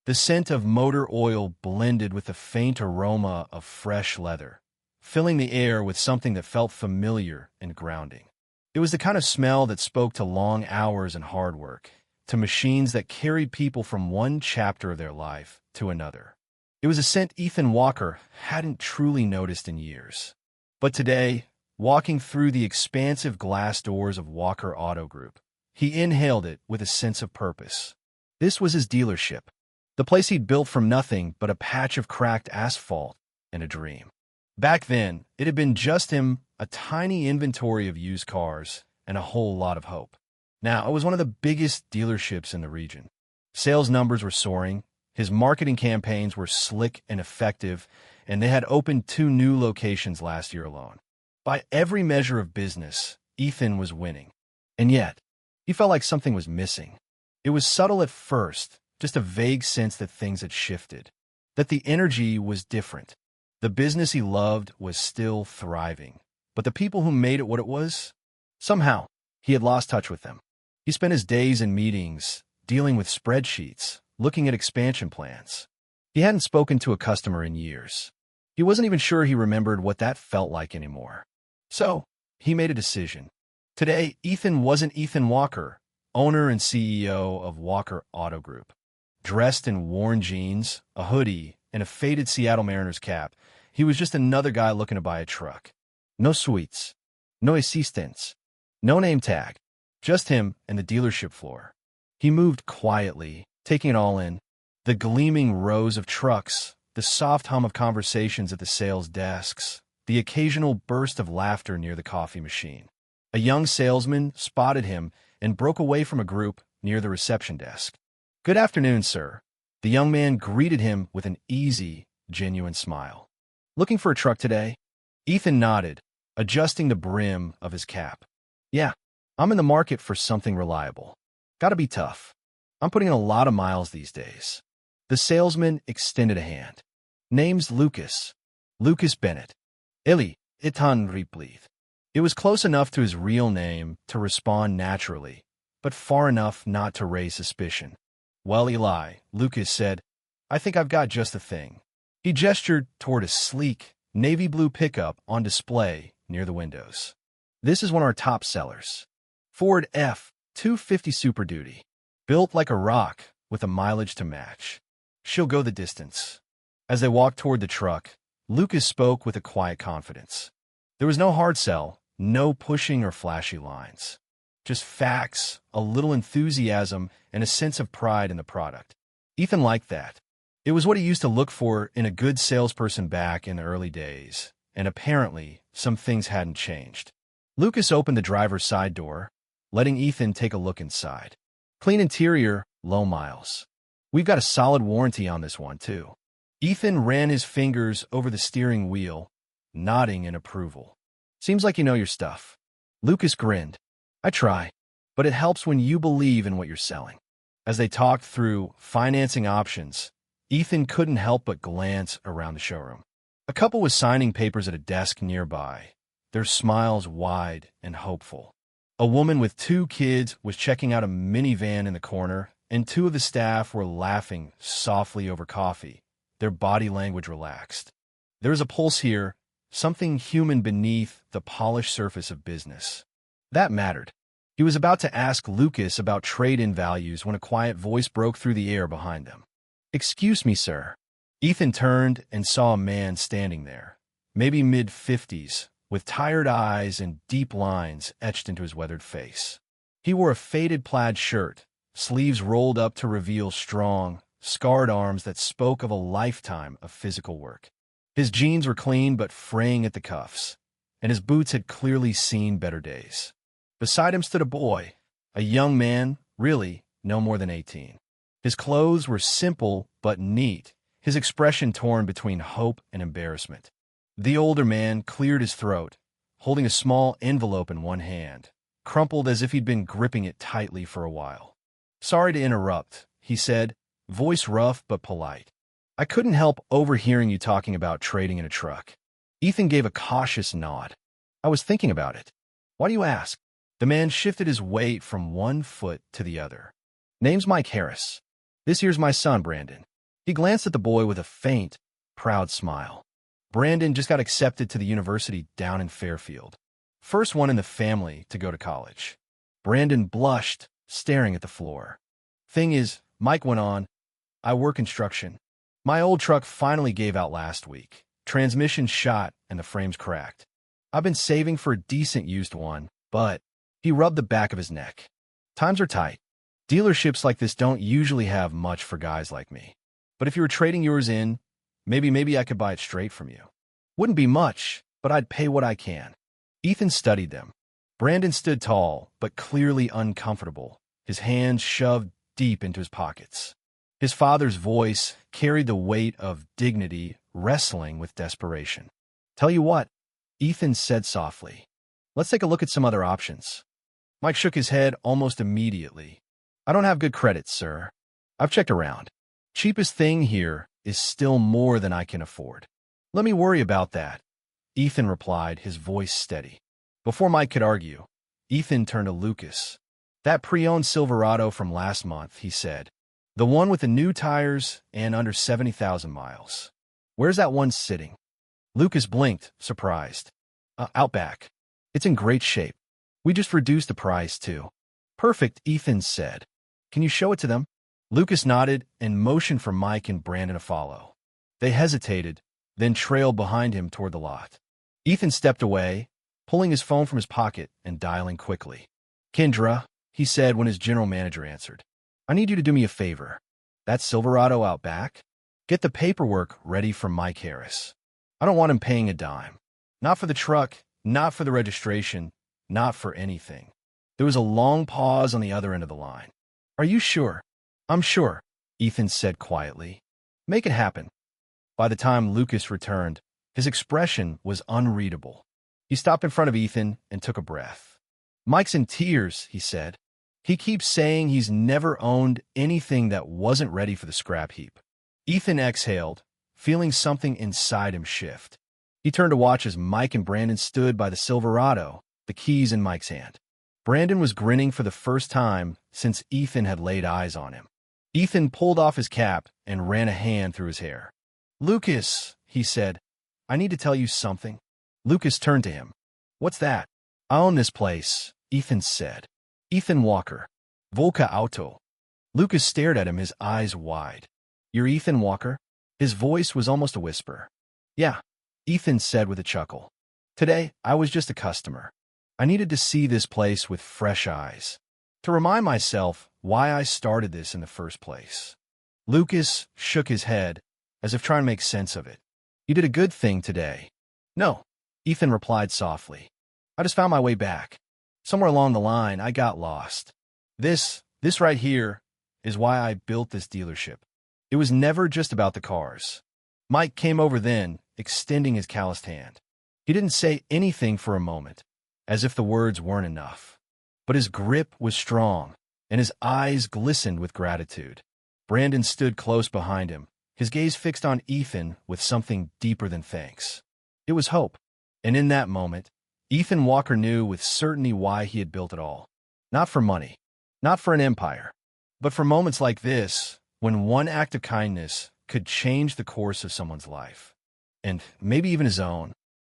The scent of motor oil blended with the faint aroma of fresh leather, filling the air with something that felt familiar and grounding. It was the kind of smell that spoke to long hours and hard work, to machines that carried people from one chapter of their life to another. It was a scent Ethan Walker hadn't truly noticed in years. But today, walking through the expansive glass doors of Walker Auto Group, he inhaled it with a sense of purpose. This was his dealership, the place he'd built from nothing but a patch of cracked asphalt and a dream. Back then, it had been just him, a tiny inventory of used cars, and a whole lot of hope. Now, it was one of the biggest dealerships in the region. Sales numbers were soaring, his marketing campaigns were slick and effective, and they had opened 2 new locations last year alone. By every measure of business, Ethan was winning. And yet, he felt like something was missing. It was subtle at first, just a vague sense that things had shifted, that the energy was different. The business he loved was still thriving, but the people who made it what it was, somehow, he had lost touch with them. He spent his days in meetings, dealing with spreadsheets, looking at expansion plans. He hadn't spoken to a customer in years. He wasn't even sure he remembered what that felt like anymore. So, he made a decision. Today, Ethan wasn't Ethan Walker, owner and CEO of Walker Auto Group. Dressed in worn jeans, a hoodie, and a faded Seattle Mariners cap, he was just another guy looking to buy a truck. No suites, no assistants, no name tag, just him and the dealership floor. He moved quietly, taking it all in. The gleaming rows of trucks, the soft hum of conversations at the sales desks, the occasional burst of laughter near the coffee machine. A young salesman spotted him and broke away from a group near the reception desk. "Good afternoon, sir." The young man greeted him with an easy, genuine smile. "Looking for a truck today?" Ethan nodded, adjusting the brim of his cap. "Yeah, I'm in the market for something reliable. Gotta be tough. I'm putting in a lot of miles these days." The salesman extended a hand. "Name's Lucas. Lucas Bennett. Eli, Itan Riplith." It was close enough to his real name to respond naturally, but far enough not to raise suspicion. "Well, Eli," Lucas said, "I think I've got just the thing." He gestured toward a sleek, navy blue pickup on display near the windows. "This is one of our top sellers. Ford F-250 Super Duty. Built like a rock with a mileage to match. She'll go the distance." As they walked toward the truck, Lucas spoke with a quiet confidence. There was no hard sell, no pushing or flashy lines. Just facts, a little enthusiasm, and a sense of pride in the product. Ethan liked that. It was what he used to look for in a good salesperson back in the early days, and apparently, some things hadn't changed. Lucas opened the driver's side door, letting Ethan take a look inside. Clean interior, low miles. "We've got a solid warranty on this one, too." Ethan ran his fingers over the steering wheel, nodding in approval. "Seems like you know your stuff." Lucas grinned. "I try, but it helps when you believe in what you're selling." As they talked through financing options, Ethan couldn't help but glance around the showroom. A couple was signing papers at a desk nearby, their smiles wide and hopeful. A woman with 2 kids was checking out a minivan in the corner, and 2 of the staff were laughing softly over coffee, their body language relaxed. There was a pulse here, something human beneath the polished surface of business. That mattered. He was about to ask Lucas about trade-in values when a quiet voice broke through the air behind them. "Excuse me, sir." Ethan turned and saw a man standing there, maybe mid-50s, with tired eyes and deep lines etched into his weathered face. He wore a faded plaid shirt, sleeves rolled up to reveal strong, scarred arms that spoke of a lifetime of physical work. His jeans were clean but fraying at the cuffs, and his boots had clearly seen better days. Beside him stood a boy, a young man, really no more than 18. His clothes were simple but neat, his expression torn between hope and embarrassment. The older man cleared his throat, holding a small envelope in one hand, crumpled as if he'd been gripping it tightly for a while. "Sorry to interrupt," he said, voice rough but polite. "I couldn't help overhearing you talking about trading in a truck." Ethan gave a cautious nod. "I was thinking about it." "Why do you ask?" The man shifted his weight from one foot to the other. "Name's Mike Harris. This here's my son, Brandon." He glanced at the boy with a faint, proud smile. Brandon just got accepted to the university down in Fairfield. First one in the family to go to college. Brandon blushed, staring at the floor. Thing is, Mike went on, I work construction. My old truck finally gave out last week. Transmission shot and the frame's cracked. I've been saving for a decent used one, but he rubbed the back of his neck. Times are tight. Dealerships like this don't usually have much for guys like me. But if you were trading yours in, maybe I could buy it straight from you. Wouldn't be much, but I'd pay what I can. Ethan studied them. Brandon stood tall, but clearly uncomfortable, his hands shoved deep into his pockets. His father's voice carried the weight of dignity wrestling with desperation. Tell you what, Ethan said softly. Let's take a look at some other options. Mike shook his head almost immediately. I don't have good credit, sir. I've checked around. Cheapest thing here is still more than I can afford. Let me worry about that, Ethan replied, his voice steady. Before Mike could argue, Ethan turned to Lucas. That pre-owned Silverado from last month, he said. The one with the new tires and under 70,000 miles. Where's that one sitting? Lucas blinked, surprised. Out back. It's in great shape. We just reduced the price, too. Perfect, Ethan said. Can you show it to them? Lucas nodded and motioned for Mike and Brandon to follow. They hesitated, then trailed behind him toward the lot. Ethan stepped away, pulling his phone from his pocket and dialing quickly. Kendra, he said when his general manager answered. I need you to do me a favor. That Silverado out back? Get the paperwork ready for Mike Harris. I don't want him paying a dime. Not for the truck, not for the registration, not for anything. There was a long pause on the other end of the line. Are you sure? I'm sure, Ethan said quietly. Make it happen. By the time Lucas returned, his expression was unreadable. He stopped in front of Ethan and took a breath. Mike's in tears, he said. He keeps saying he's never owned anything that wasn't ready for the scrap heap. Ethan exhaled, feeling something inside him shift. He turned to watch as Mike and Brandon stood by the Silverado, the keys in Mike's hand. Brandon was grinning for the first time since Ethan had laid eyes on him. Ethan pulled off his cap and ran a hand through his hair. Lucas, he said, I need to tell you something. Lucas turned to him. What's that? I own this place, Ethan said. Ethan Walker. Volca Auto. Lucas stared at him, his eyes wide. You're Ethan Walker? His voice was almost a whisper. Yeah, Ethan said with a chuckle. Today, I was just a customer. I needed to see this place with fresh eyes, to remind myself why I started this in the first place. Lucas shook his head, as if trying to make sense of it. You did a good thing today. No, Ethan replied softly. I just found my way back. Somewhere along the line, I got lost. This right here is why I built this dealership. It was never just about the cars. Mike came over then, extending his calloused hand. He didn't say anything for a moment, as if the words weren't enough. But his grip was strong, and his eyes glistened with gratitude. Brandon stood close behind him, his gaze fixed on Ethan with something deeper than thanks. It was hope, and in that moment, Ethan Walker knew with certainty why he had built it all. Not for money, not for an empire, but for moments like this, when one act of kindness could change the course of someone's life, and maybe even his own.